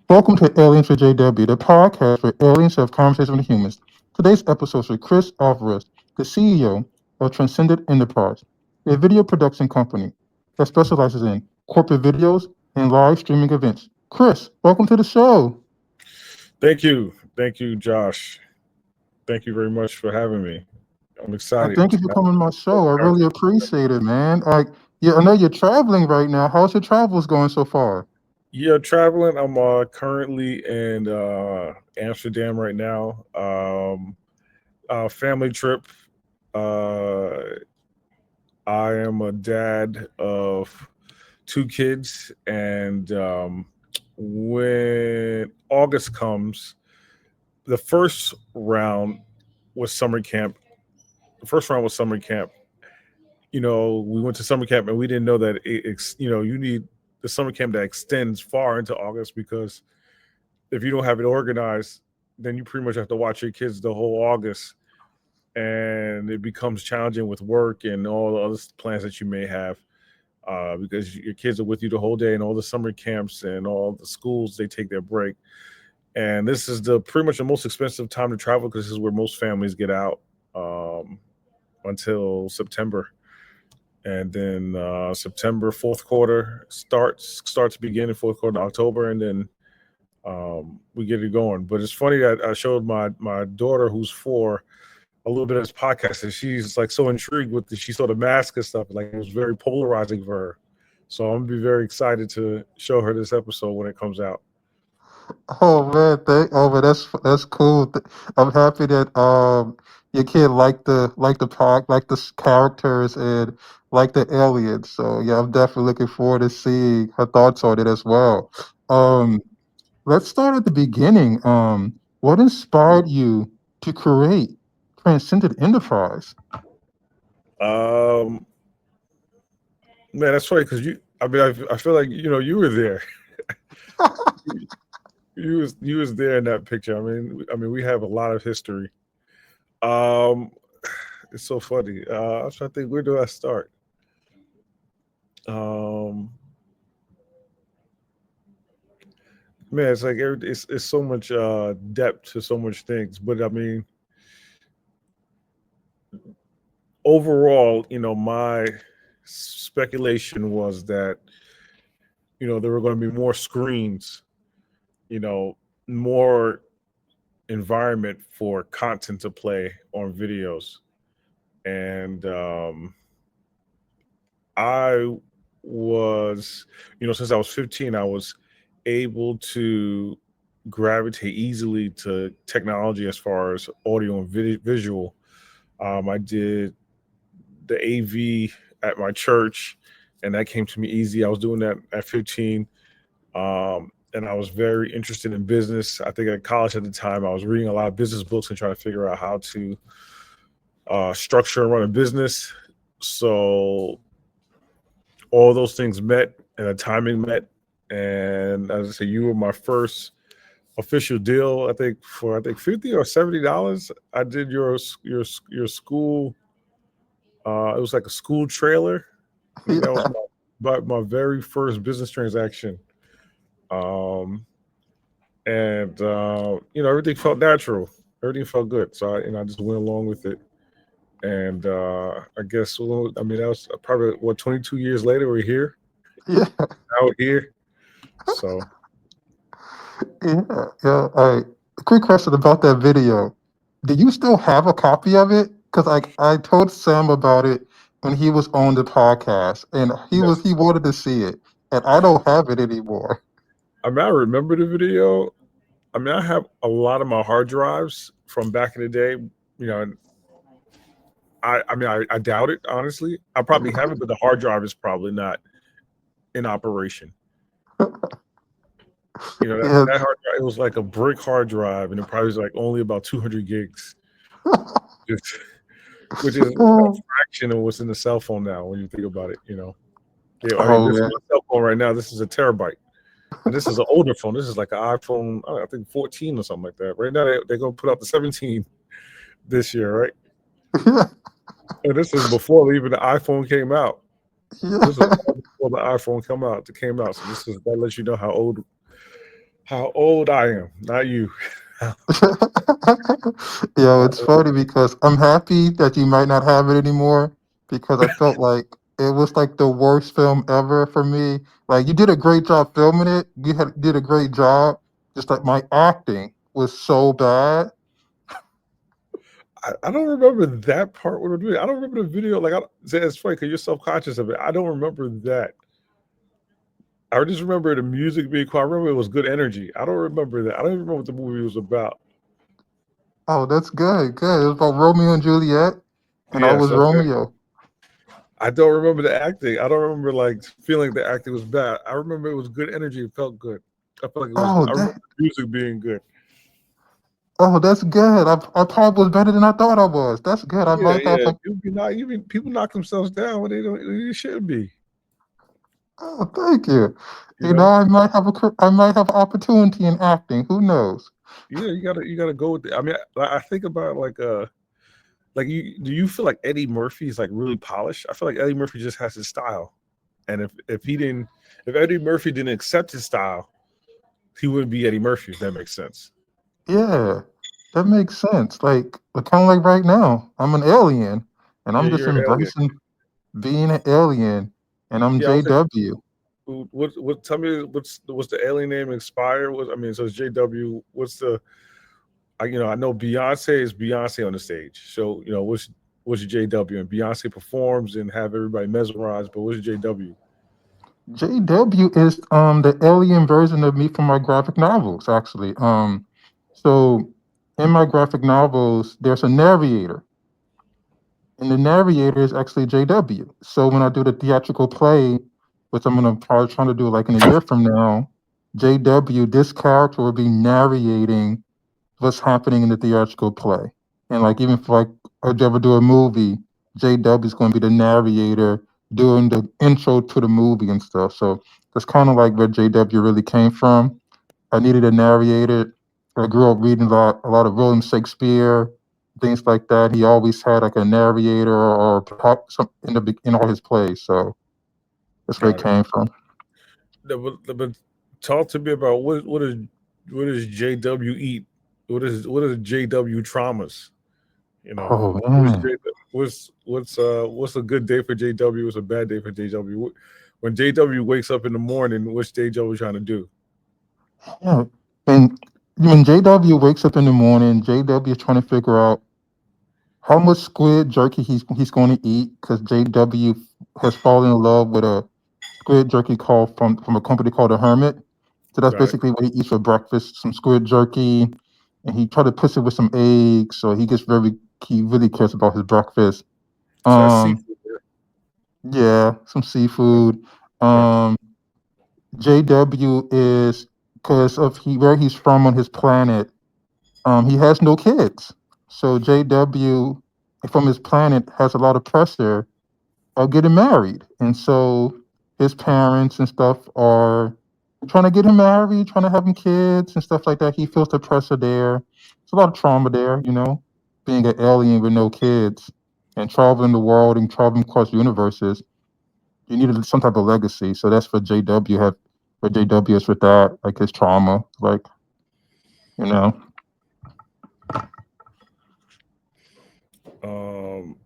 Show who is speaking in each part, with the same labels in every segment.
Speaker 1: Welcome to Aliens with JW, the podcast where aliens have conversations with humans. Today's episode is with Chris Alvarez, the CEO of Transcendent Enterprise, a video production company that specializes in corporate videos and live streaming events. Chris, welcome to the show.
Speaker 2: Thank you. Thank you, Josh. Thank you very much for having me. I'm excited.
Speaker 1: Thank you for coming on my show. I really appreciate it, man. Yeah, I know you're traveling right now. How's your travels going so far?
Speaker 2: Yeah, traveling. I'm currently in Amsterdam right now. Family trip. Uh, I am a dad of two kids, and when August comes, the first round was summer camp. The first round was summer camp. We went to summer camp and we didn't know that you need the summer camp that extends far into August because if you don't have it organized, then you pretty much have to watch your kids the whole August, and it becomes challenging with work and all the other plans that you may have because your kids are with you the whole day, and all the summer camps and all the schools they take their break, and this is the pretty much the most expensive time to travel because this is where most families get out until September. And then September fourth quarter starts beginning fourth quarter in October, and then we get it going. But it's funny that I showed my daughter who's 4 a little bit of this podcast, and she's like so intrigued with she saw the mask and stuff. Like it was very polarizing for her. So I'm gonna be very excited to show her this episode when it comes out.
Speaker 1: Man, that's cool. I'm happy that your kid liked the park, like the characters and like the aliens. So yeah, I'm definitely looking forward to seeing her thoughts on it as well. Um, let's start at the beginning. What inspired you to create Transcendent Enterprise?
Speaker 2: Um, Man, that's funny because I feel like you were there. You was there in that picture. I mean, we have a lot of history. Um, it's so funny. I'm trying to think, where do I start? Um, Man, it's like it's so much depth to so much things. But I mean, overall, my speculation was that there were going to be more screens, you know, more environment for content to play on videos, and I was, since I was 15, I was able to gravitate easily to technology as far as audio and visual. I did the AV at my church, and that came to me easy. I was doing that at 15. And I was very interested in business. I think at college at the time, I was reading a lot of business books and trying to figure out how to structure and run a business. So all those things met and the timing met. And as I say, you were my first official deal. I think 50 or $70. I did your school. It was like a school trailer. I think that was
Speaker 1: Yeah.
Speaker 2: my very first business transaction. Um, and everything felt natural. Everything felt good. So I just went along with it. And I guess that was probably 22 years later we're here
Speaker 1: Yeah.
Speaker 2: out here. So
Speaker 1: Yeah. Quick question about that video. Do you still have a copy of it? Because I told Sam about it when he was on the podcast, and he wanted to see it, and I don't have it anymore.
Speaker 2: I remember the video. I have a lot of my hard drives from back in the day. And I doubt it honestly. I probably have it, but the hard drive is probably not in operation.
Speaker 1: Yeah.
Speaker 2: That hard drive, it was like a brick hard drive, and it probably was like only about 200 gigs, which which is a fraction of what's in the cell phone now when you think about it. Yeah, I mean,
Speaker 1: Oh
Speaker 2: this is
Speaker 1: man.
Speaker 2: my cell phone right now. This is a terabyte, and this is an older phone. This is like an iPhone, I think 14 or something like that. Right now, they're gonna put out the 17 this year, right?
Speaker 1: Yeah.
Speaker 2: And this is before even the iPhone came out. This is
Speaker 1: Yeah.
Speaker 2: all before the iPhone came out. So that lets you know How old I am, not you.
Speaker 1: Yo,
Speaker 2: How
Speaker 1: it's
Speaker 2: old?
Speaker 1: funny because I'm happy that you might not have it anymore because I felt like it was like the worst film ever for me. Like you did a great job filming it. Did a great job. Just like my acting was so bad.
Speaker 2: I don't remember that part. What we're doing. I don't remember the video. Like, it's funny because you're self conscious of it. I don't remember that. I just remember the music being cool. I remember it was good energy. I don't remember that. I don't even remember what the movie was about.
Speaker 1: Oh, that's good. Good. It was about Romeo and Juliet, and I
Speaker 2: Yes,
Speaker 1: was
Speaker 2: okay.
Speaker 1: Romeo.
Speaker 2: I don't remember the acting. I don't remember like feeling the acting was bad. I remember it was good energy. It felt good. I felt like it was.
Speaker 1: Oh,
Speaker 2: I remember
Speaker 1: that.
Speaker 2: the music being good.
Speaker 1: Oh, that's good. I probably was better than I thought I was. That's good. I
Speaker 2: Yeah,
Speaker 1: might have
Speaker 2: yeah.
Speaker 1: like.
Speaker 2: People knock themselves down when they don't. They shouldn't be.
Speaker 1: Oh, thank you.
Speaker 2: You
Speaker 1: You know,
Speaker 2: know.
Speaker 1: I might have opportunity in acting. Who knows?
Speaker 2: Yeah, you gotta go with it. I mean, I think about like you. Do you feel like Eddie Murphy is like really polished? I feel like Eddie Murphy just has his style, and if Eddie Murphy didn't accept his style, he wouldn't be Eddie Murphy. If that makes sense.
Speaker 1: Yeah, that makes sense. Like, kind of like right now, I'm an alien, and
Speaker 2: Yeah,
Speaker 1: I'm just
Speaker 2: you're an alien.
Speaker 1: embracing being an alien, and I'm
Speaker 2: Yeah, I was like,
Speaker 1: JW.
Speaker 2: what? Tell me what's the alien name? Inspire? What I mean, so it's JW. What's the? I know Beyonce is Beyonce on the stage. So what's your JW? And Beyonce performs and have everybody mesmerized. But what's JW?
Speaker 1: JW is the alien version of me from my graphic novels, actually. So in my graphic novels, there's a narrator, and the narrator is actually JW. So when I do the theatrical play, which I'm gonna probably trying to do like in a year from now, JW, this character will be narrating what's happening in the theatrical play. And like even if like I'd ever do a movie, JW is going to be the narrator doing the intro to the movie and stuff. So that's kind of like where JW really came from. I needed a narrator. I grew up reading a lot of William Shakespeare, things like that. He always had like a narrator or some in all his plays. So that's where it
Speaker 2: Got it.
Speaker 1: came from.
Speaker 2: But talk to me about what is JW eat? What is JW traumas?
Speaker 1: Oh
Speaker 2: What's
Speaker 1: man.
Speaker 2: J, what's a good day for JW? What's a bad day for JW? When JW wakes up in the morning, what's JW trying to do?
Speaker 1: Yeah. And when JW wakes up in the morning, JW is trying to figure out how much squid jerky he's going to eat because JW has fallen in love with a squid jerky called from a company called a Hermit. So that's
Speaker 2: Got it.
Speaker 1: basically what he eats for breakfast: some squid jerky, and he try to push it with some eggs. So he really cares about his breakfast.
Speaker 2: So that's
Speaker 1: Um,
Speaker 2: seafood. There.
Speaker 1: yeah, some seafood.
Speaker 2: Right.
Speaker 1: Um, JW is because of where he's from on his planet. He has no kids. So JW from his planet has a lot of pressure of getting married. And so his parents and stuff are trying to get him married, trying to have him kids and stuff like that. He feels the pressure there. It's a lot of trauma there, being an alien with no kids and traveling the world and traveling across universes. You needed some type of legacy. So that's what JW have what JW is with that, like his trauma. Like, you know.
Speaker 2: Um,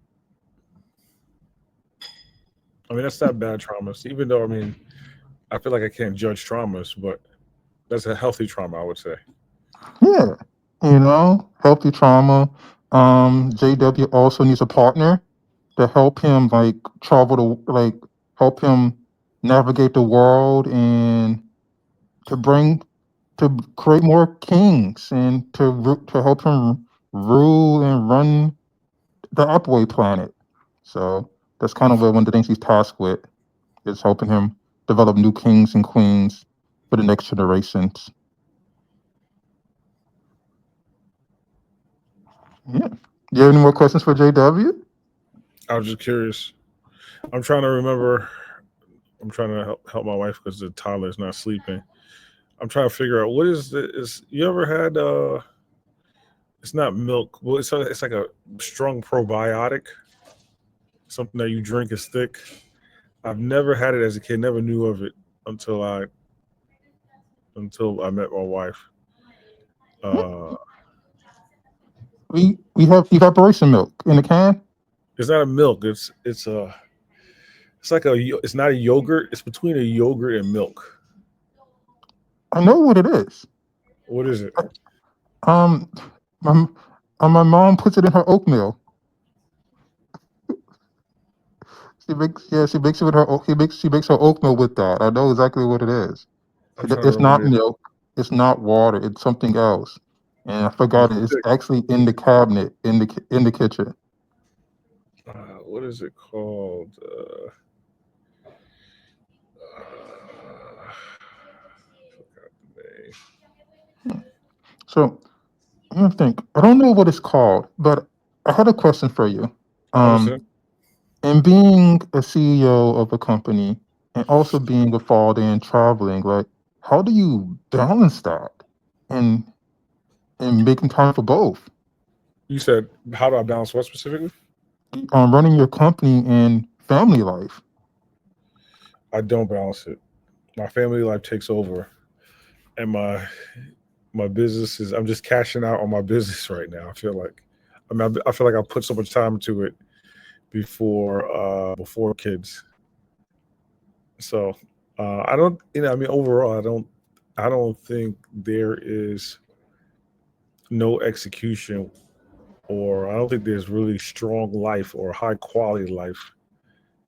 Speaker 2: I mean, that's not bad traumas. Even though I feel like I can't judge traumas, but that's a healthy trauma, I would say.
Speaker 1: Yeah, healthy trauma. JW also needs a partner to help him like help him navigate the world and to bring to create more kings and to help him rule and run the Upway planet. So that's kind of what one of the things he's tasked with is helping him develop new kings and queens for the next generations. Yeah. Do you have any more questions for JW?
Speaker 2: I was just curious. I'm trying to remember. I'm trying to help my wife because the toddler is not sleeping. I'm trying to figure out what is you ever had it's not milk. Well, it's like a strong probiotic, something that you drink is thick. I've never had it as a kid, never knew of it until I until I met my wife.
Speaker 1: Hmm?
Speaker 2: Uh,
Speaker 1: We have evaporation milk in a can.
Speaker 2: it's not a milk. It's like it's not a yogurt. It's between a yogurt and milk.
Speaker 1: I know what it is.
Speaker 2: What is it?
Speaker 1: Um, my my mom puts it in her oatmeal. She makes it with her she makes her oatmeal with that. I know exactly what it is.
Speaker 2: I'm trying to
Speaker 1: It's
Speaker 2: remember
Speaker 1: not
Speaker 2: the.
Speaker 1: milk. It's not water. It's something else. And I forgot it. It's
Speaker 2: Thick.
Speaker 1: actually in the cabinet in the kitchen.
Speaker 2: What is it called? Forgot the name.
Speaker 1: Hmm. So I think I don't know what it's called, but I had a question for you. Um,
Speaker 2: Understand?
Speaker 1: and being a CEO of a company and also being a father and traveling, like how do you balance that and making time for both?
Speaker 2: You said how do I balance what specifically?
Speaker 1: Running your company and family life.
Speaker 2: I don't balance it. My family life takes over, and my business is. I'm just cashing out on my business right now. I feel like. I feel like I put so much time into it before kids. So I don't. I mean, overall, I don't think there is no execution, or I don't think there's really strong life or high quality life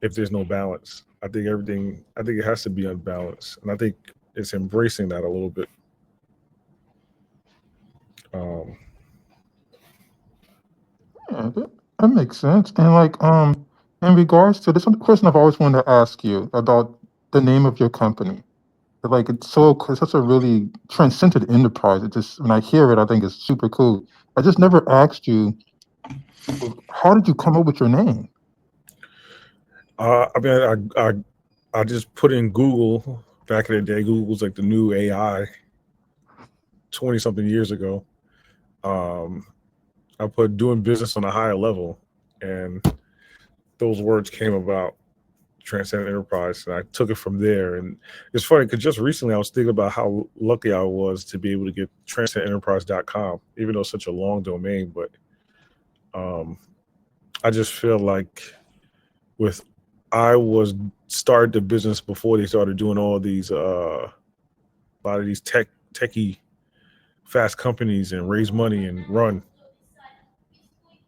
Speaker 2: if there's no balance. I think everything. I think it has to be unbalanced, and I think it's embracing that a little bit. Um,
Speaker 1: Yeah, that makes sense. And like in regards to this one question I've always wanted to ask you about the name of your company. Like it's such a really transcendent enterprise. It just when I hear it, I think it's super cool. I just never asked you, how did you come up with your name?
Speaker 2: I mean, I just put in Google back in the day. Google was like the new AI 20 something years ago. Um, I put doing business on a higher level, and those words came about. Transcendent Enterprise, and I took it from there. And it's funny because just recently I was thinking about how lucky I was to be able to get transcendententerprise.com, even though it's such a long domain. But um, I just feel like with I was started the business before they started doing all these a lot of these techie fast companies and raise money and run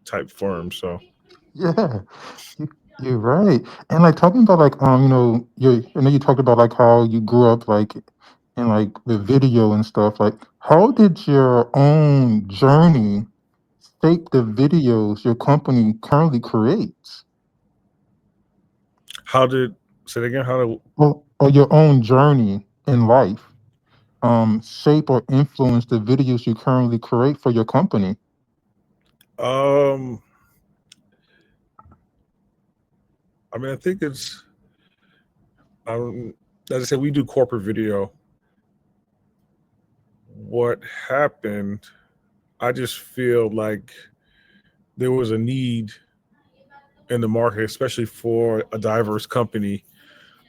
Speaker 2: type firms. So
Speaker 1: Yeah, you, you're right. And like talking about like I know you talked about like how you grew up like in like the video and stuff. Like how did your own journey shape the videos your company currently creates?
Speaker 2: how did say it again? How did
Speaker 1: Or your own journey in life shape or influence the videos you currently create for your company?
Speaker 2: um I mean I think it's as I said, we do corporate video. What happened, I just feel like there was a need in the market, especially for a diverse company,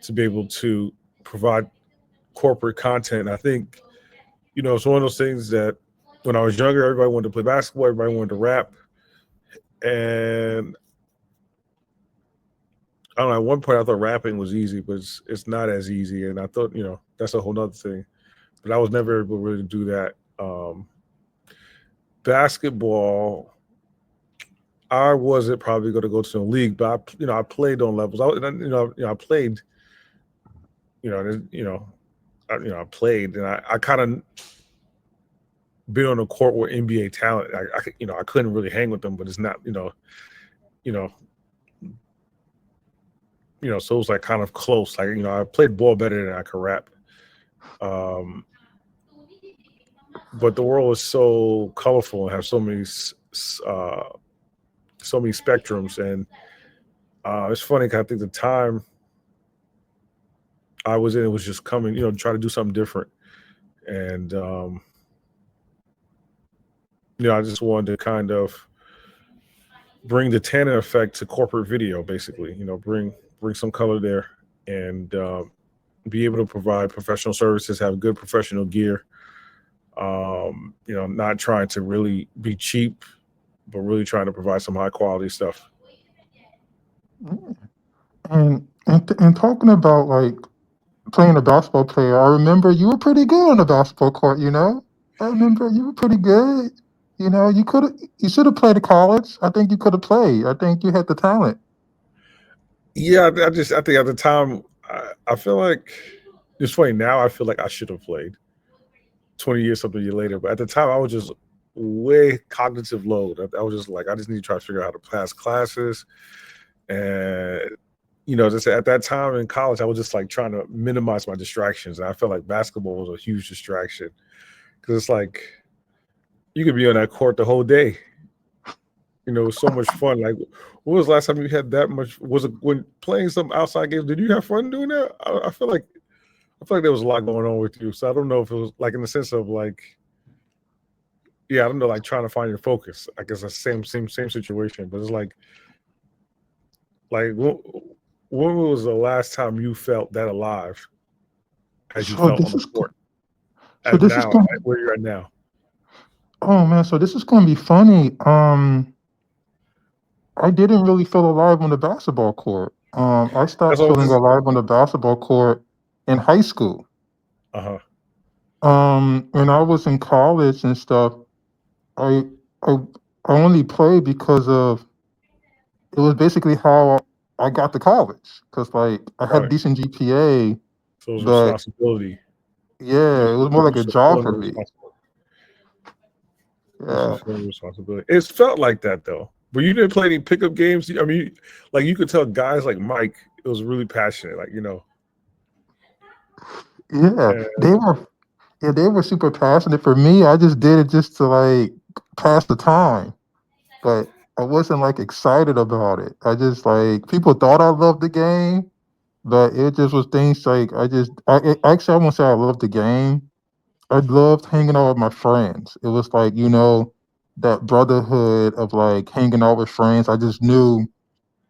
Speaker 2: to be able to provide corporate content. I think, it's one of those things that when I was younger, everybody wanted to play basketball, everybody wanted to rap. And I don't know, at one point I thought rapping was easy, but it's not as easy. And I thought, that's a whole nother thing. But I was never able to really do that. Basketball, I wasn't probably going to go to the league, but I played on levels. I played, you know, there's- you know, I played, and I kind of been on the court with NBA talent. I couldn't really hang with them, but it's not, you know, so it was like kind of close. Like, I played ball better than I could rap. Um, but the world is so colorful and has uh, so many spectrums, and it's funny 'cause I think the time I was in it was just coming, try to do something different, and I just wanted to kind of bring the Tanner effect to corporate video, basically. Bring some color there, and be able to provide professional services, have good professional gear. Not trying to really be cheap, but really trying to provide some high quality stuff.
Speaker 1: Yeah. And talking about like playing a basketball player, I remember you were pretty good on the basketball court. I remember you were pretty good. You should have played at college. I think you could have played. I think you had the talent.
Speaker 2: Yeah, I think at the time, I feel like it's funny now. I feel like I should have played 20 years, something year later. But at the time, I was just way cognitive load. I was just like, I just need to try to figure out how to pass classes. And, just at that time in college, I was just like trying to minimize my distractions. And I felt like basketball was a huge distraction because it's like you could be on that court the whole day. It was so much fun. Like, when was the last time you had that much? Was it when playing some outside games? Did you have fun doing that? I feel like there was a lot going on with you. So I don't know if it was like in the sense of like, yeah, I don't know, like trying to find your focus. I guess the same situation. But it's like when was the last time you felt that alive as you
Speaker 1: So
Speaker 2: felt on
Speaker 1: this
Speaker 2: the
Speaker 1: is
Speaker 2: court?
Speaker 1: so
Speaker 2: As
Speaker 1: this is
Speaker 2: now,
Speaker 1: going.
Speaker 2: at where you're at now.
Speaker 1: Oh man, so this is going to be funny. I didn't really feel alive on the basketball court. I
Speaker 2: That's
Speaker 1: stopped
Speaker 2: all.
Speaker 1: feeling alive on the basketball court in high school.
Speaker 2: Uh huh.
Speaker 1: When I was in college and stuff, I I I only played because of it was basically how I got to college. Cause like I had a
Speaker 2: Right.
Speaker 1: decent GPA,
Speaker 2: So it was
Speaker 1: but
Speaker 2: responsibility.
Speaker 1: yeah, it was more
Speaker 2: You
Speaker 1: like a
Speaker 2: just
Speaker 1: job
Speaker 2: fulfilling
Speaker 1: for
Speaker 2: the
Speaker 1: me.
Speaker 2: responsibility. Just
Speaker 1: Yeah,
Speaker 2: fulfilling the responsibility. It's felt like that though. But you didn't play any pickup games. I mean, like you could tell guys like Mike, it was really passionate.
Speaker 1: yeah,
Speaker 2: And
Speaker 1: they were yeah they were super passionate. For me, I just did it just to like pass the time, but I wasn't like excited about it. I just like people thought I loved the game, but it just was things like actually I won't say I loved the game. I loved hanging out with my friends. It was like, that brotherhood of like hanging out with friends. I just knew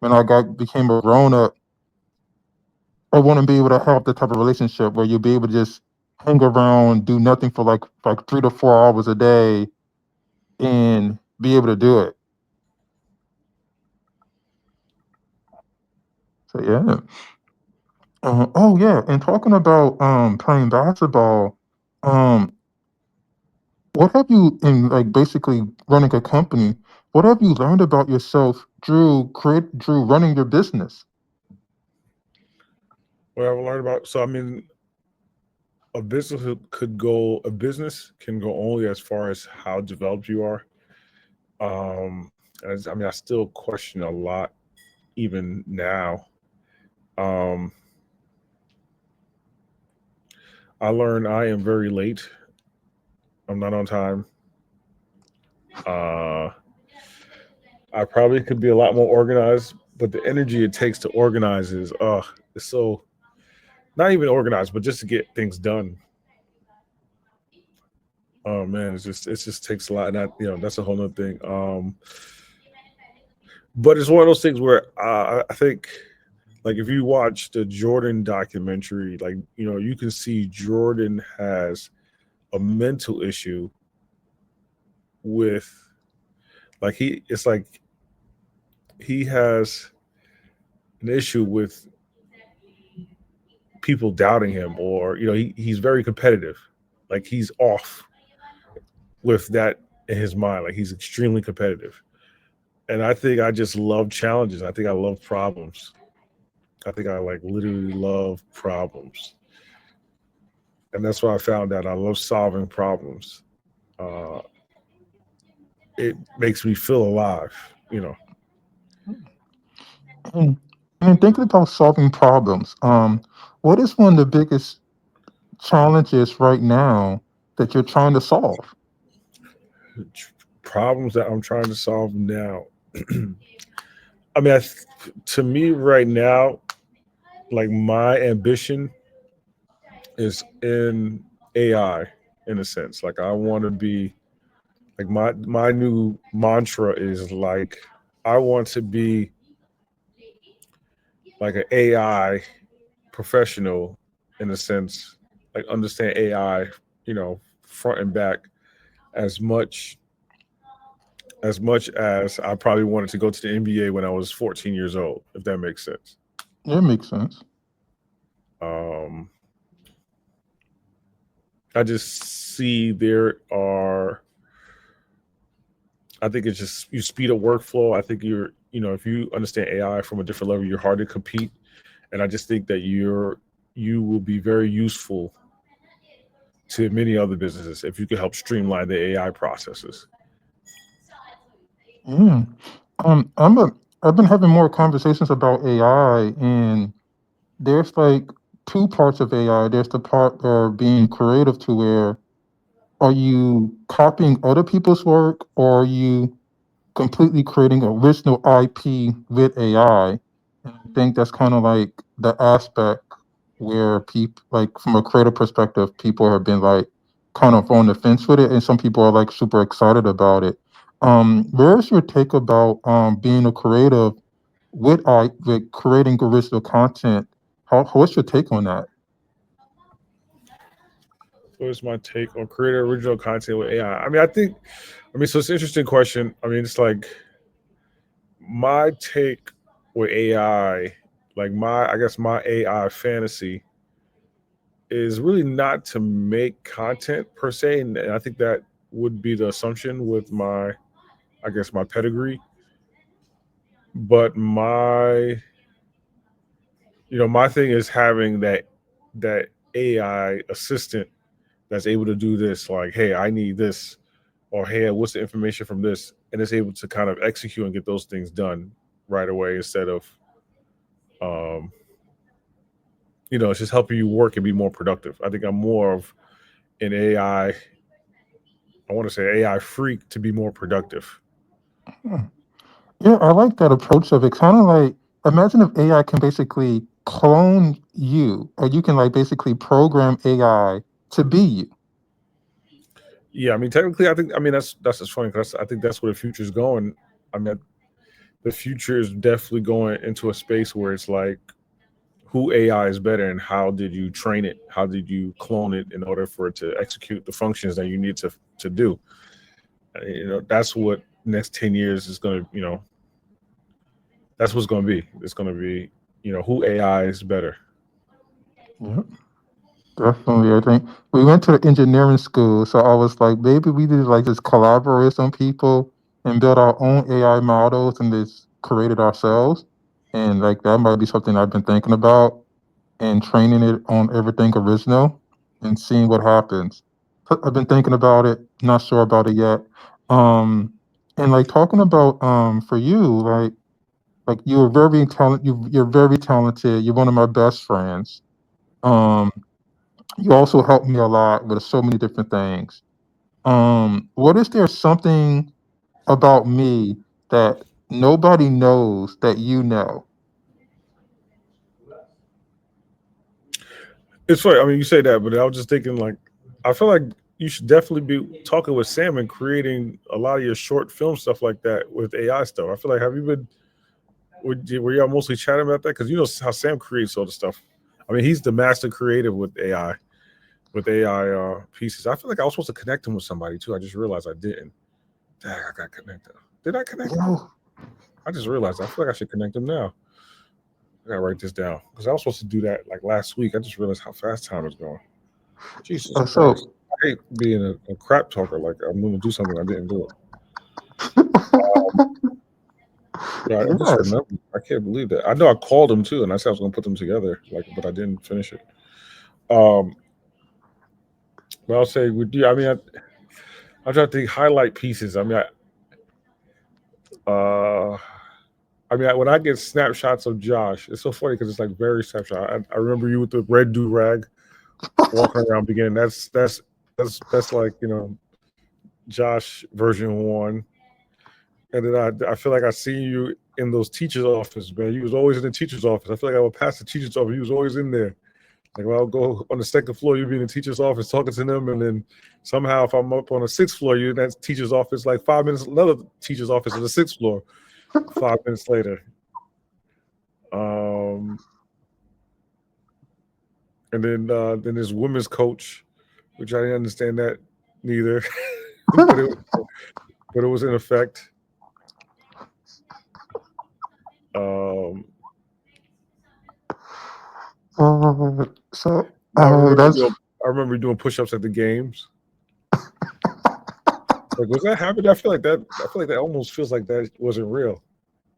Speaker 1: when I got became a grown up, I want to be able to have the type of relationship where you'll be able to just hang around, do nothing for like 3 to 4 hours a day, and be able to do it. So yeah. Oh yeah, and talking about playing basketball, um, what have you in like basically running a company? What have you learned about yourself Drew running your business?
Speaker 2: what I've learned about, so I mean, a business can go only as far as how developed you are. I mean, I still question a lot even now. Um, I learned I am very late. I'm not on time. Uh, I probably could be a lot more organized, but the energy it takes to organize it's so not even organized, but just to get things done. Oh man, it just takes a lot, and that's a whole nother thing. But it's one of those things where I think, like, if you watch the Jordan documentary, like, you can see Jordan has a mental issue with, like, it's like he has an issue with people doubting him, or he's very competitive. Like, he's off with that in his mind. Like, he's extremely competitive, and I think I just love challenges. I think I love problems. I think I like literally love problems, and that's what I found out. I love solving problems. Uh, it makes me feel alive. You know,
Speaker 1: And, and thinking about solving problems, what is one of the biggest challenges right now that you're trying to solve?
Speaker 2: problems that I'm trying to solve now. I mean, to me right now, like my ambition is in AI, in a sense. Like, I want to be like my new mantra is like, I want to be like an AI professional in a sense, like understand AI, front and back as much as I probably wanted to go to the NBA when I was 14 years old, if that makes sense.
Speaker 1: That makes sense.
Speaker 2: Um, I just see there are. I think it's just you speed up workflow. I think if you understand AI from a different level, you're hard to compete, and I just think that you will be very useful to many other businesses if you could help streamline the AI processes.
Speaker 1: Yeah. I'm a. I've been having more conversations about AI, and there's like two parts of AI. There's the part of being creative, to where are you copying other people's work, or are you completely creating original IP with AI. And I think that's kind of like the aspect where people, like from a creative perspective, people have been like kind of on the fence with it, and some people are like super excited about it. Where's your take about being a creative with creating original content? What's your take on that?
Speaker 2: What's my take on creating original content with AI? So it's an interesting question. I mean, it's like my take with AI, like I guess my AI fantasy is really not to make content per se, and I think that would be the assumption with I guess, my pedigree. But my thing is having that AI assistant that's able to do this, like, hey, I need this, or hey, what's the information from this, and it's able to kind of execute and get those things done right away instead of, um, it's just helping you work and be more productive. I think I'm more of an AI. I want to say AI freak to be more productive.
Speaker 1: Hmm. Yeah, I like that approach of it. Kind of like, imagine if AI can basically clone you, or you can like basically program AI to be you.
Speaker 2: Yeah, I mean, technically, that's just funny because I think that's where the future is going. I mean, the future is definitely going into a space where it's like who AI is better and how did you train it? How did you clone it in order for it to execute the functions that you need to do? That's what next 10 years is going to, that's what's going to be. It's going to be, who AI is better.
Speaker 1: Yeah, definitely. I think we went to the engineering school, so I was like, maybe we did like just collaborate with some people and build our own AI models and just create it ourselves. And like that might be something I've been thinking about, and training it on everything original and seeing what happens. I've been thinking about it, not sure about it yet. Um, and like talking about for you, like you're very talented. You're very talented. You're one of my best friends. Um, you also helped me a lot with so many different things. What is there something about me that nobody knows that you know?
Speaker 2: It's funny. I mean, you say that, but I was just thinking, like, I feel like you should definitely be talking with Sam and creating a lot of your short film stuff like that with AI stuff. I feel like, have you been, were y'all mostly chatting about that? Because you know how Sam creates all the stuff. I mean, he's the master creative with AI pieces. I feel like I was supposed to connect him with somebody too. I just realized I didn't. Dang, I got connected. Did I connect him?
Speaker 1: Yo,
Speaker 2: I just realized I feel like I should connect him now. I gotta write this down because I was supposed to do that like last week. I just realized how fast time is going. Jesus Christ.
Speaker 1: so
Speaker 2: I hate being a crap talker. Like I'm going to do something I didn't do it. Yeah, I just
Speaker 1: yes.
Speaker 2: remember. I can't believe that. I know I called him too, and I said I was going to put them together, like, but I didn't finish it. Um, but I'll say with you. I mean, I try to think highlight pieces. Uh, when I get snapshots of Josh, it's so funny because it's like very snapshot. I remember you with the red do rag walking around beginning. That's like Josh version one. And then I feel like I see you in those teachers' office, man. You was always in the teacher's office. I feel like I would pass the teacher's office. You was always in there. Like when I'll go on the second floor, you'd be in the teacher's office talking to them, and then somehow if I'm up on the sixth floor, you're in that teacher's office like 5 minutes. Another teacher's office on the sixth floor. 5 minutes later. Um, And then there's women's coach, which I didn't understand that neither, but it was in effect. Um,
Speaker 1: so
Speaker 2: I remember
Speaker 1: that's
Speaker 2: doing I remember doing push-ups at the games. Like, was that happening? I feel like that almost feels like that wasn't real.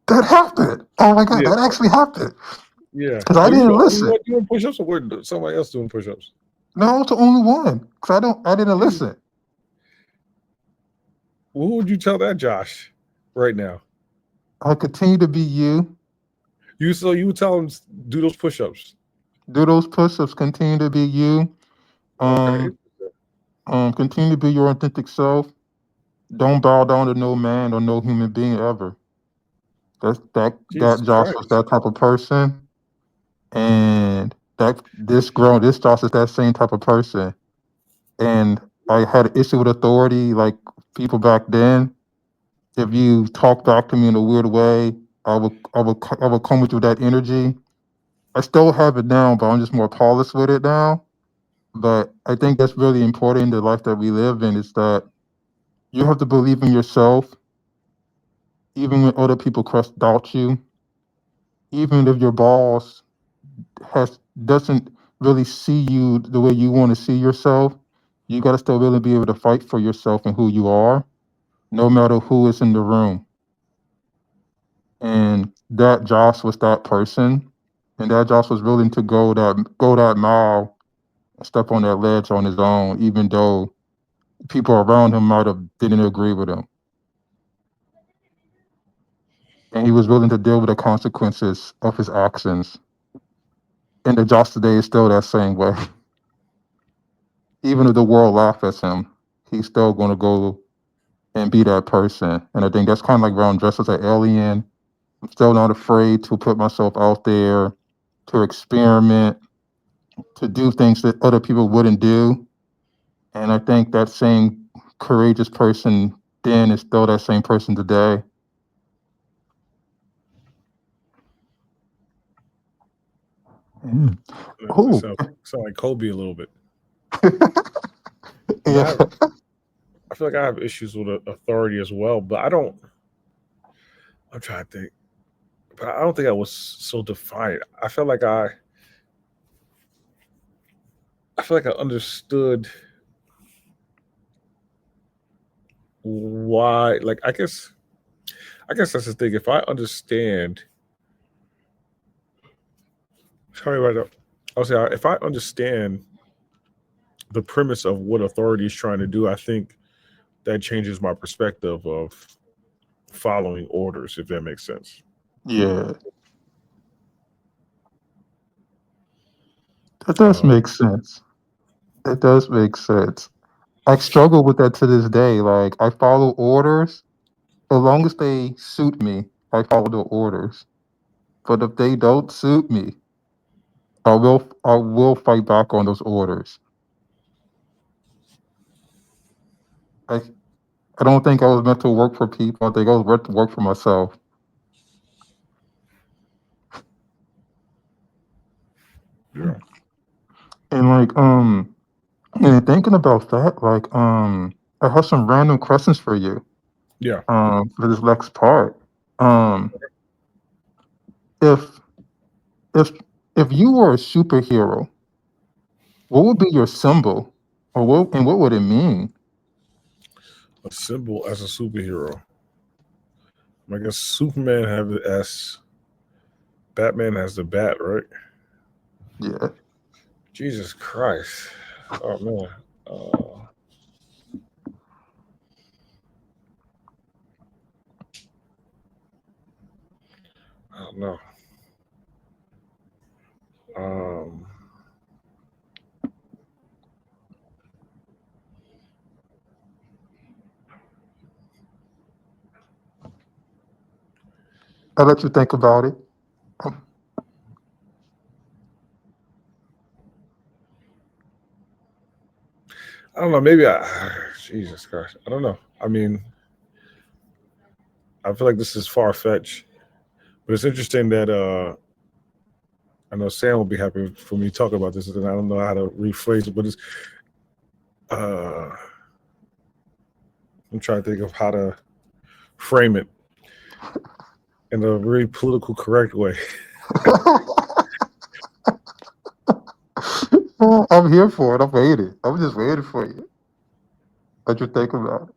Speaker 1: that happened. Oh my god,
Speaker 2: Yeah,
Speaker 1: that actually happened.
Speaker 2: yeah.
Speaker 1: Because I
Speaker 2: Were you
Speaker 1: didn't
Speaker 2: the only
Speaker 1: listen.
Speaker 2: one doing push-ups, or were somebody else doing push-ups?
Speaker 1: No, I was the only one. Because I didn't
Speaker 2: Jeez.
Speaker 1: listen.
Speaker 2: Well, who would you tell that, Josh? Right now,
Speaker 1: I continue to be you.
Speaker 2: you would tell him do those push-ups.
Speaker 1: Do those push-ups. Continue to be you.
Speaker 2: Okay.
Speaker 1: Um, continue to be your authentic self. Don't bow down to no man or no human being ever. That
Speaker 2: Jesus
Speaker 1: Josh was
Speaker 2: Christ.
Speaker 1: that type of person, and this Josh is that same type of person. And I had an issue with authority, like people back then. If you talk back to me in a weird way, I would come with you with that energy. I still have it now, but I'm just more polished with it now. But I think that's really important in the life that we live in is that you have to believe in yourself, even when other people doubt you, even if your boss has doesn't really see you the way you want to see yourself. You got to still really be able to fight for yourself and who you are, no matter who is in the room. And that Josh was that person, and that Josh was willing to go that mile, step on that ledge on his own, even though people around him might have didn't agree with him, and he was willing to deal with the consequences of his actions. And the Josh today is still that same way. Even if the world laughs at him, he's still going to go and be that person. And I think that's kind of like where I'm dressed as an alien. I'm still not afraid to put myself out there, to experiment, to do things that other people wouldn't do. And I think that same courageous person then is still that same person today. Mm.
Speaker 2: That
Speaker 1: Oh,
Speaker 2: sound like Kobe a little bit. I mean,
Speaker 1: yeah.
Speaker 2: I feel like I have issues with authority as well, but I don't. I'm trying to think, but I don't think I was so defiant. I feel like I understood why. Like, I guess that's the thing. If I understand, tell me right now. I'll say if I understand the premise of what authority is trying to do, I think that changes my perspective of following orders, if that makes sense.
Speaker 1: Yeah, that does
Speaker 2: Um,
Speaker 1: make sense. It does make sense. I struggle with that to this day. Like, I follow orders as long as they suit me. I follow the orders. But if they don't suit me, I will fight back on those orders. I I don't think I was meant to work for people. I think I was meant to work for myself.
Speaker 2: yeah,
Speaker 1: And and thinking about that, I have some random questions for you.
Speaker 2: yeah.
Speaker 1: For this next part. Um, if if if you were a superhero, what would be your symbol, what would it mean?
Speaker 2: A symbol as a superhero. I guess Superman have the S. Batman has the bat, right?
Speaker 1: Yeah,
Speaker 2: Jesus Christ. Oh man. I don't know. Um,
Speaker 1: I'll let you think about it.
Speaker 2: I don't know. Maybe I. Jesus Christ. I don't know. I mean, I feel like this is far fetched, but it's interesting that I know Sam will be happy for me to talk about this, and I don't know how to rephrase it, but it's uh, I'm trying to think of how to frame it in a very political correct way.
Speaker 1: I'm here for it. I'm waiting. I'm just waiting for you. What you think about it?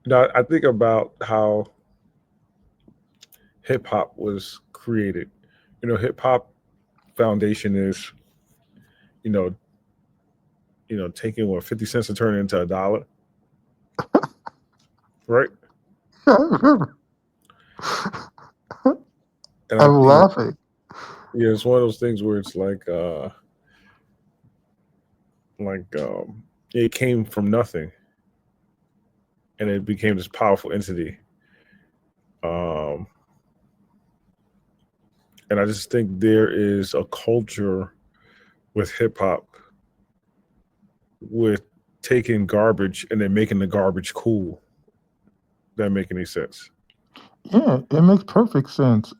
Speaker 2: Now, I think about how hip hop was created. Hip hop foundation is you know taking what 50 cents and turning it into $1, right?
Speaker 1: I remember.
Speaker 2: And I
Speaker 1: I'm laughing.
Speaker 2: yeah, it's one of those things where it's like it came from nothing and it became this powerful entity. Um, and I just think there is a culture with hip hop with taking garbage and then making the garbage cool. That make any sense?
Speaker 1: Yeah, it makes perfect sense.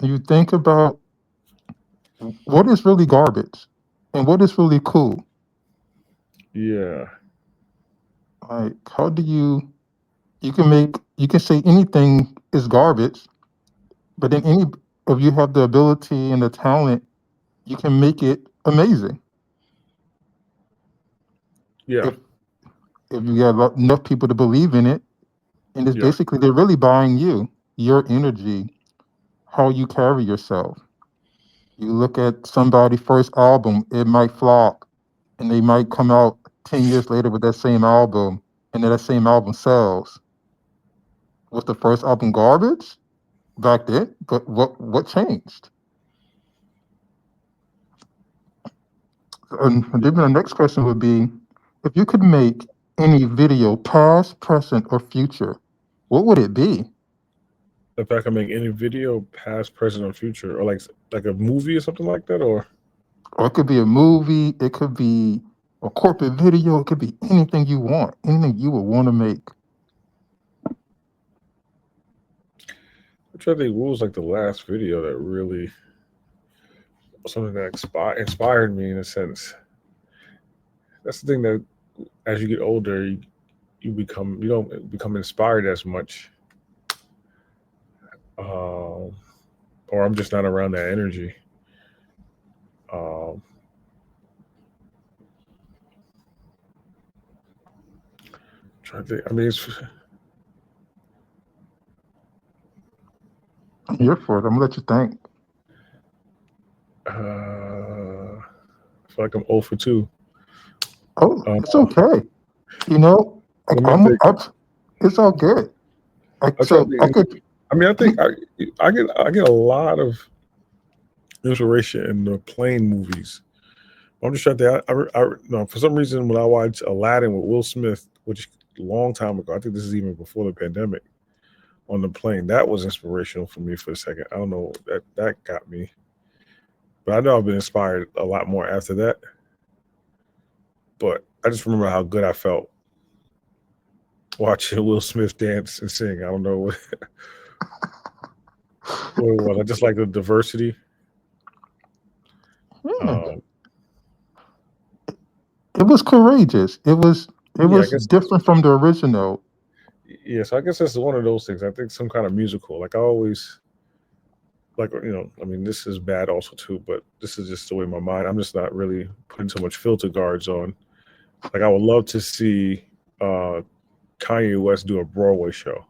Speaker 1: You think about what is really garbage and what is really cool.
Speaker 2: Yeah,
Speaker 1: Like, how do you can say anything is garbage, but then any if you have the ability and the talent, you can make it amazing.
Speaker 2: yeah,
Speaker 1: If you got enough people to believe in it, and it's
Speaker 2: yeah,
Speaker 1: basically they're really buying you, your energy, how you carry yourself. You look at somebody's first album, it might flop, and they might come out 10 years later with that same album, and then that same album sells. Was the first album garbage back then? But what changed? And then the next question would be, if you could make any video, past, present, or future, what would it be?
Speaker 2: if I can make any video, past, present, or future, or like a movie or something like that, or
Speaker 1: Or it could be a movie, it could be a corporate video, it could be anything you want, anything you would want to make.
Speaker 2: I'm trying to think what was like the last video that really something that inspired me in a sense. That's the thing that as you get older, you don't become inspired as much, um, or I'm just not around that energy. Um, trying to think, I mean, it's
Speaker 1: I'm here for it. I'm gonna let you think.
Speaker 2: I feel like I'm 0 for 2.
Speaker 1: Oh,
Speaker 2: Uh,
Speaker 1: it's okay. You know, like
Speaker 2: let me think.
Speaker 1: it's all good. Like
Speaker 2: I'm trying to
Speaker 1: so, I
Speaker 2: think.
Speaker 1: could.
Speaker 2: I mean, I think I get a lot of inspiration in the plane movies. I'm just trying to. No, for some reason when I watched Aladdin with Will Smith, which a long time ago, I think this is even before the pandemic, on the plane, that was inspirational for me for a second. I don't know that got me, but I know I've been inspired a lot more after that. But I just remember how good I felt watching Will Smith dance and sing. I don't know what it was. I just like the diversity.
Speaker 1: Yeah,
Speaker 2: Um,
Speaker 1: it was courageous. It
Speaker 2: yeah, I
Speaker 1: was
Speaker 2: guess.
Speaker 1: different from the original.
Speaker 2: Yeah, so I guess that's one of those things. I think some kind of musical. Like I always like I mean this is bad also too, but this is just the way my mind. I'm just not really putting so much filter guards on. Like I would love to see uh Kanye West do a Broadway show.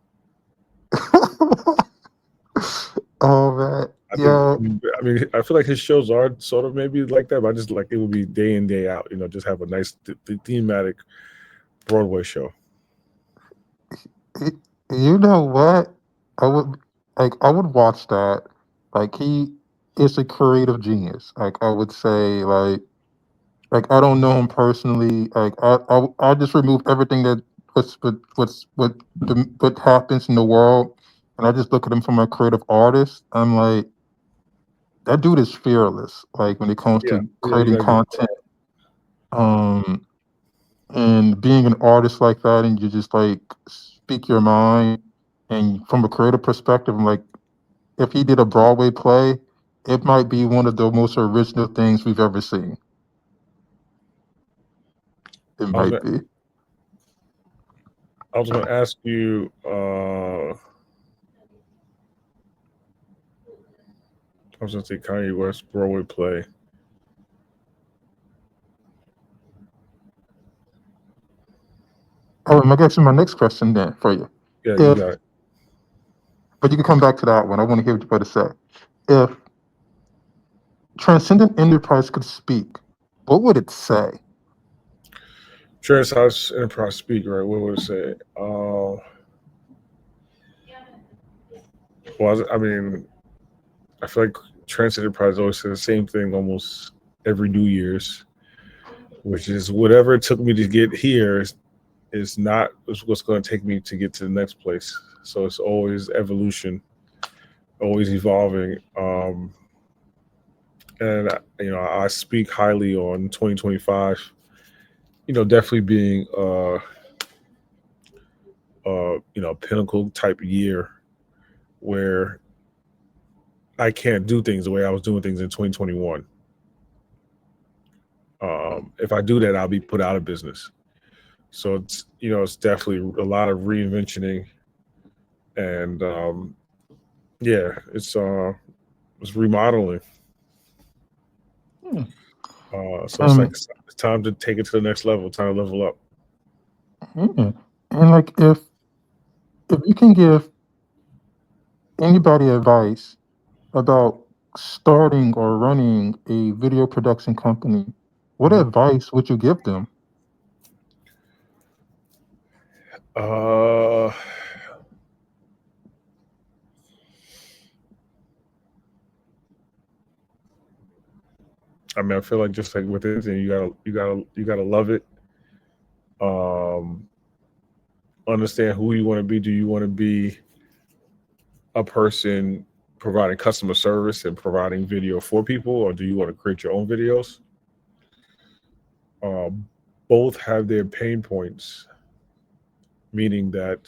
Speaker 1: Oh man,
Speaker 2: I think
Speaker 1: yeah,
Speaker 2: I feel like his shows are sort of maybe like that, but I just like it would be day in day out. Just have a nice thematic Broadway show.
Speaker 1: y- you know what? I would I would watch that. Like he is a creative genius. Like I would say, like I don't know him personally. Like I just remove everything that what happens in the world, and I just look at him from a creative artist. I'm like, that dude is fearless. Like when it comes
Speaker 2: Yeah,
Speaker 1: to
Speaker 2: yeah, you
Speaker 1: creating
Speaker 2: gotta give him
Speaker 1: content, um, and being an artist like that, and you just like speak your mind. And from a creative perspective, like if he did a Broadway play, it might be one of the most original things we've ever seen. It
Speaker 2: I was
Speaker 1: might
Speaker 2: gonna,
Speaker 1: be.
Speaker 2: I was gonna ask you. I was gonna say Kanye West Broadway play.
Speaker 1: Oh, I guess my next question then for you.
Speaker 2: Yeah, you
Speaker 1: If,
Speaker 2: got it.
Speaker 1: but you can come back to that one. I want to hear what you got to say. If Transcendent Enterprise could speak, what would it say?
Speaker 2: Trans House Enterprise speak, right? What would it say? Well, I mean, I feel like Trans Enterprise always says the same thing almost every New Year's, which is whatever it took me to get here is not is what's going to take me to get to the next place. So it's always evolution, always evolving. And I speak highly on 2025. Definitely being pinnacle type year where I can't do things the way I was doing things in 2021. If I do that, I'll be put out of business. So it's definitely a lot of reinventioning, and yeah, it's remodeling.
Speaker 1: Hmm.
Speaker 2: So it's like
Speaker 1: Um,
Speaker 2: it's time to take it to the next level, time to level up.
Speaker 1: yeah. And like if you can give anybody advice about starting or running a video production company, what
Speaker 2: Mhm.
Speaker 1: advice would you give them?
Speaker 2: Uh, I mean, I feel like just like with anything, you gotta love it. Um, Understand who you want to be. Do you want to be a person providing customer service and providing video for people, or do you want to create your own videos? Um, Both have their pain points, meaning that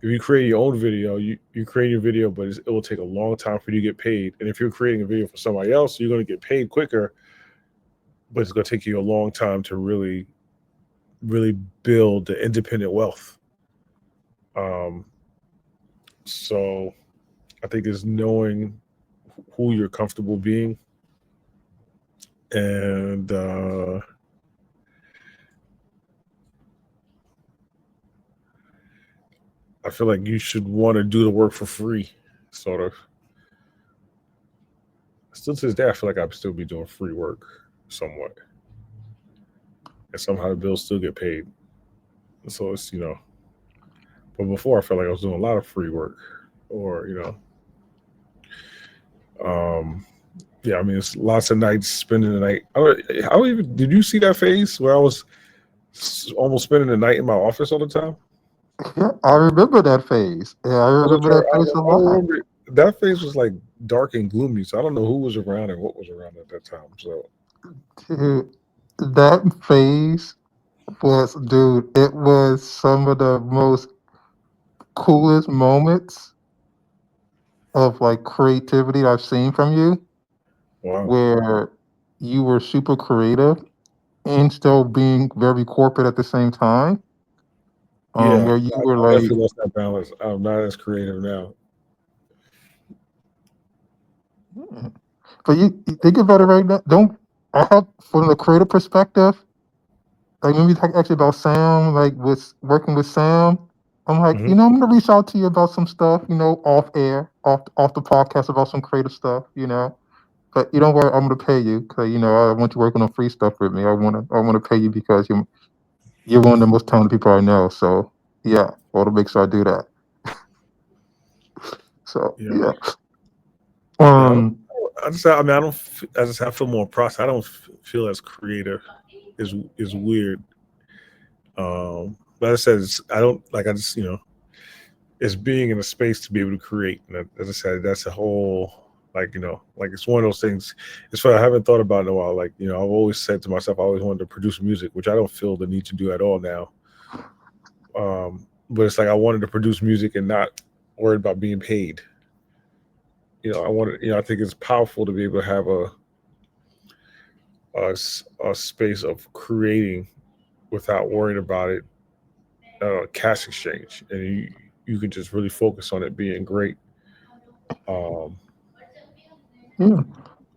Speaker 2: if you create your own video, you create your video, but it will take a long time for you to get paid. And if you're creating a video for somebody else, you're going to get paid quicker, but it's going to take you a long time to really build the independent wealth. Um, so I think is knowing who you're comfortable being, and I feel like you should want to do the work for free, sort of. Still to this day, I feel like I'd still be doing free work somewhat, and somehow the bills still get paid. So it's. But before, I felt like I was doing a lot of free work, or um, yeah. I mean, it's lots of nights spending the night. I don't even. Did you see that phase where I was almost spending the night in my office all the time?
Speaker 1: Yeah, I remember that phase. Yeah, I
Speaker 2: I was
Speaker 1: remember
Speaker 2: trying.
Speaker 1: that phase a
Speaker 2: I
Speaker 1: lot.
Speaker 2: remember that phase was like dark and gloomy. So I don't know who was around and what was around at that time. So
Speaker 1: Dude, that phase was, dude, it was some of the most coolest moments of like creativity I've seen from you,
Speaker 2: wow.
Speaker 1: where you were super creative and still being very corporate at the same time.
Speaker 2: Yeah,
Speaker 1: Where you were
Speaker 2: I
Speaker 1: like,
Speaker 2: definitely lost that balance. I'm not as creative now.
Speaker 1: "Hmm." But you think about it right now. Don't I have from the creative perspective? Like when we talk actually about Sam, like with working with Sam, I'm like,
Speaker 2: Hmm.
Speaker 1: I'm gonna reach out to you about some stuff, off air, off the podcast about some creative stuff. But you don't worry, I'm gonna pay you because I want you working on free stuff with me. I wanna pay you because you're one of the most talented people I know. So yeah, I want to make sure I do that. So
Speaker 2: Yeah,
Speaker 1: yeah,
Speaker 2: yeah. I don't.
Speaker 1: um,
Speaker 2: I just. I mean, I don't. I just. I feel more process. I don't feel as creative. Is weird. But I said, I don't like. I just. It's being in a space to be able to create. And as I said, that's a whole. Like it's one of those things. It's what I haven't thought about in a while. Like I've always said to myself, I always wanted to produce music, which I don't feel the need to do at all now. But it's like I wanted to produce music and not. worried about being paid. I want to, I think it's powerful to be able to have a space of creating without worrying about it, cash exchange, and you can just really focus on it being great. Um,
Speaker 1: Yeah,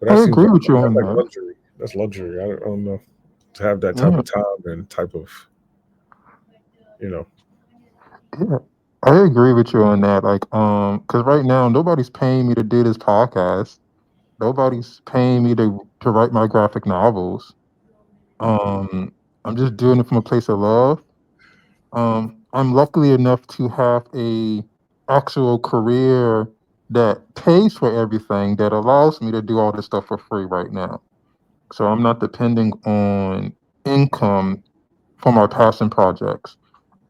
Speaker 2: but that
Speaker 1: I
Speaker 2: seems
Speaker 1: agree
Speaker 2: like
Speaker 1: with you
Speaker 2: that's
Speaker 1: on
Speaker 2: like
Speaker 1: that.
Speaker 2: luxury. That's luxury. I don't know, to have that type
Speaker 1: Yeah,
Speaker 2: of time and type of you know.
Speaker 1: yeah, I agree with you on that. Like, because right now nobody's paying me to do this podcast. Nobody's paying me to write my graphic novels. Um, I'm just doing it from a place of love. I'm lucky enough to have a actual career that pays for everything that allows me to do all this stuff for free right now. So I'm not depending on income for my passion projects.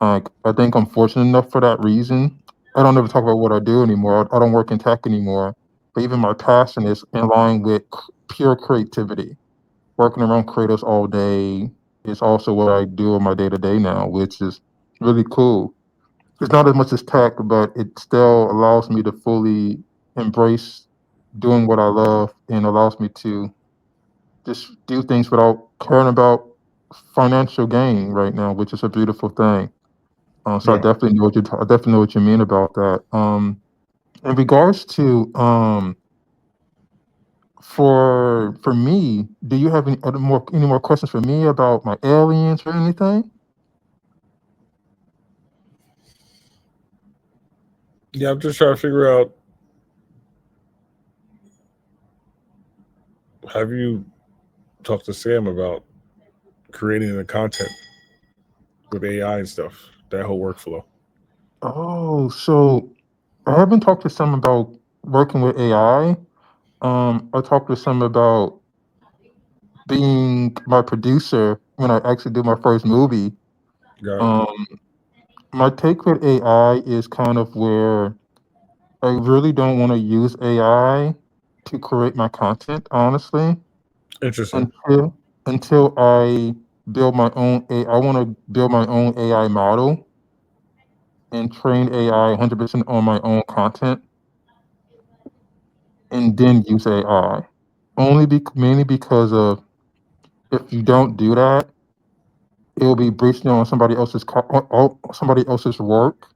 Speaker 1: Like I think I'm fortunate enough for that reason. I don't ever talk about what I do anymore. I don't work in tech anymore. But even my passion is in line with pure creativity. Working around creators all day is also what I do in my day to day now, which is really cool. It's not as much as tech, but it still allows me to fully embrace doing what I love and allows me to just do things without caring about financial gain right now, which is a beautiful thing. So
Speaker 2: Yeah.
Speaker 1: I definitely know what you mean about that. In regards to for me, do you have any more questions for me about my aliens or anything?
Speaker 2: Yeah, I'm just trying to figure out, have you talked to Sam about creating the content with AI and stuff, that whole workflow?
Speaker 1: Oh, so I haven't talked to some about working with AI. I talked to some about being my producer when I actually do my first movie.
Speaker 2: Got it.
Speaker 1: Um, my take with AI is kind of where I really don't want to use AI to create my content, honestly,
Speaker 2: Interesting.
Speaker 1: until I build my own I want to build my own AI model and train AI 100% on my own content and then use AI. Mainly because of if you don't do that, it will be breaching on somebody else's work,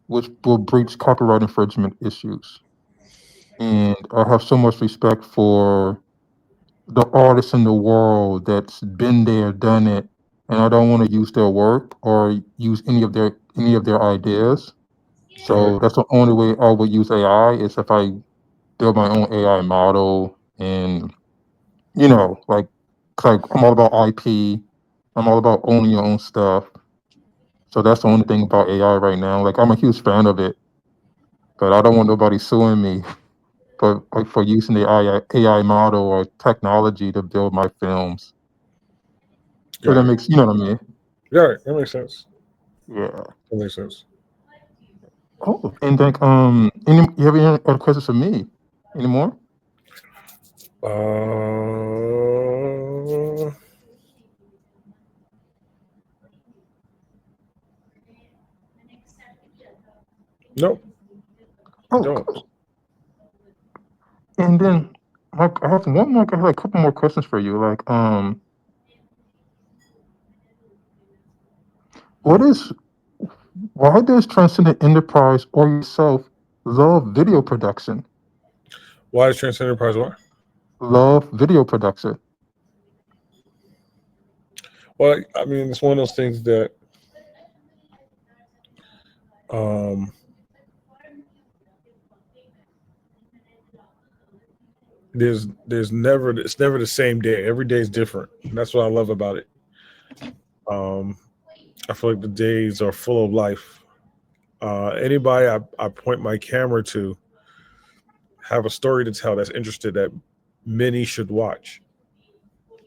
Speaker 1: which will breach copyright infringement issues. And I have so much respect for the artists in the world that's been there, done it, and I don't want to use their work or use any of their ideas.
Speaker 2: Right.
Speaker 1: So that's the only way I would use AI is if I build my own AI model and like I'm all about IP. I'm all about owning your own stuff. So that's the only thing about AI right now. Like I'm a huge fan of it, but I don't want nobody suing me for using the AI model or technology to build my films. If
Speaker 2: Got
Speaker 1: that
Speaker 2: it.
Speaker 1: makes you know what I mean?
Speaker 2: Got it. That makes sense.
Speaker 1: Yeah.
Speaker 2: That makes sense.
Speaker 1: Oh, and then you have any other questions for me? Any more?
Speaker 2: Uh, nope, I
Speaker 1: Oh,
Speaker 2: don't.
Speaker 1: cool. And then like I have a couple more questions for you. Like what is why does Transcendent Enterprise or yourself love video production?
Speaker 2: Why is Transcendent Enterprise what?
Speaker 1: Love video production.
Speaker 2: Well, I mean, it's one of those things that um, there's never it's never the same day. Every day is different. And that's what I love about it. Um, I feel like the days are full of life. Anybody I point my camera to have a story to tell that's interested that many should watch.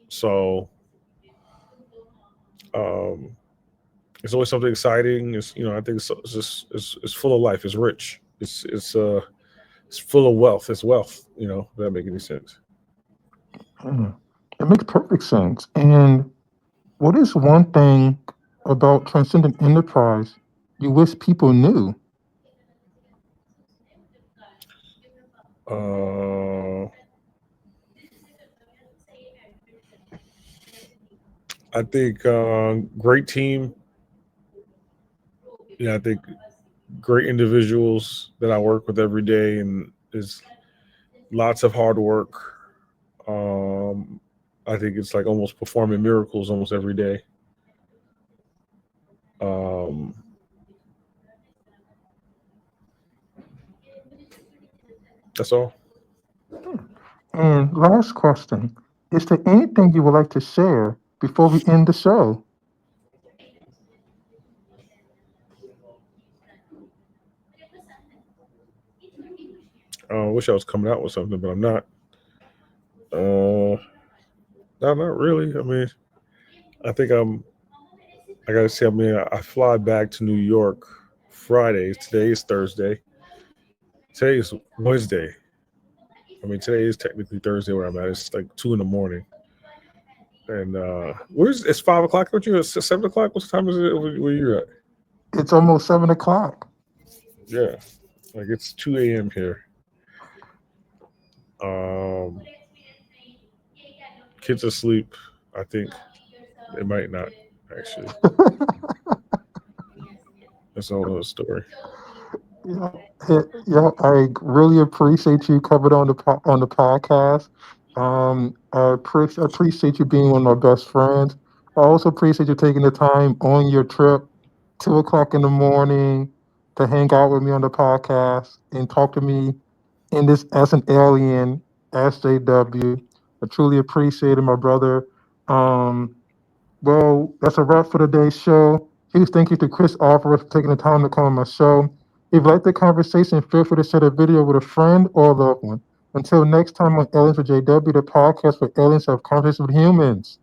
Speaker 2: So um, it's always something exciting. I think it's just it's full of life. It's rich. It's full of wealth. It's wealth. If that make any sense.
Speaker 1: Mm, it makes perfect sense. And what is one thing about Transcendent Enterprise you wish people knew?
Speaker 2: Uh, I think great team. Yeah, I think great individuals that I work with every day, and it's lots of hard work. Um, I think it's like almost performing miracles almost every day. Um, that's all.
Speaker 1: And last question: is there anything you would like to share before we end the show?
Speaker 2: I wish I was coming out with something, but I'm not. Uh, no, not really. I mean, I think I gotta say, I mean, I fly back to New York Friday. Today is Thursday. Today is Wednesday. I mean, today is technically Thursday where I'm at. It's like 2 in the morning. And where's it's 5 o'clock? Don't you? It's 7 o'clock. What time is it? Where you at?
Speaker 1: It's almost 7 o'clock.
Speaker 2: Yeah, like it's 2 a.m. here. Um, kids asleep. I think they might not actually. That's a whole other story.
Speaker 1: Yeah, yeah, I really appreciate you coming on on the podcast. I appreciate you being one of my best friends. I also appreciate you taking the time on your trip, 2 o'clock in the morning, to hang out with me on the podcast and talk to me in this as an alien, SJW. I truly appreciate it, my brother. Um, well, that's a wrap for today's show. Huge thank you to Chris Alvarez for taking the time to come on my show. If you like the conversation, feel free to share the video with a friend or a loved one. Until next time on Aliens with JW, the podcast where aliens have conversations with humans.